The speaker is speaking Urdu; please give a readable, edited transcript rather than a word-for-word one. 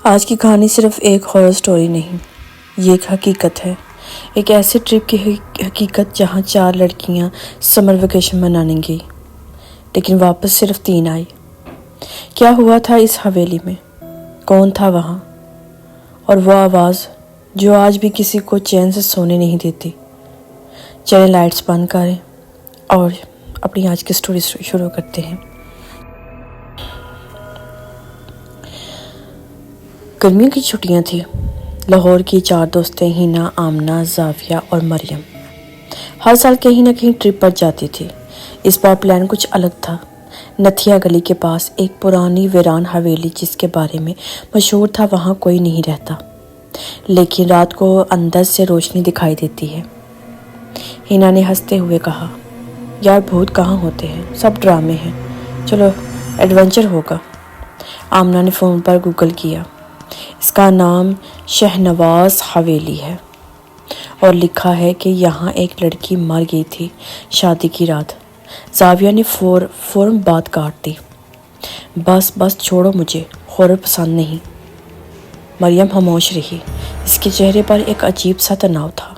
آج کی کہانی صرف ایک ہارر سٹوری نہیں، یہ ایک حقیقت ہے، ایک ایسے ٹرپ کی حقیقت جہاں 4 لڑکیاں سمر ویکیشن منانے گئی، لیکن واپس صرف 3 آئی۔ کیا ہوا تھا اس حویلی میں؟ کون تھا وہاں؟ اور وہ آواز جو آج بھی کسی کو چین سے سونے نہیں دیتی۔ چلیں لائٹس بند کریں اور اپنی آج کی سٹوری شروع کرتے ہیں۔ گرمیوں کی چھٹیاں تھیں۔ لاہور کی 4 دوستیں ہینا، آمنہ، زاویہ اور مریم ہر سال کہیں نہ کہیں ٹرپ پر جاتی تھی۔ اس بار پلان کچھ الگ تھا۔ نتھیا گلی کے پاس ایک پرانی ویران حویلی جس کے بارے میں مشہور تھا وہاں کوئی نہیں رہتا، لیکن رات کو اندر سے روشنی دکھائی دیتی ہے۔ ہینا نے ہنستے ہوئے کہا، یار بھوت کہاں ہوتے ہیں، سب ڈرامے ہیں، چلو ایڈونچر ہوگا۔ آمنہ نے فون پر گوگل کیا۔ اس کا نام شہنواز حویلی ہے اور لکھا ہے کہ یہاں ایک لڑکی مر گئی تھی شادی کی رات۔ زاویہ نے فوراً بات کاٹ دی، بس چھوڑو، مجھے ہارر پسند نہیں۔ مریم خاموش رہی، اس کے چہرے پر ایک عجیب سا تناؤ تھا۔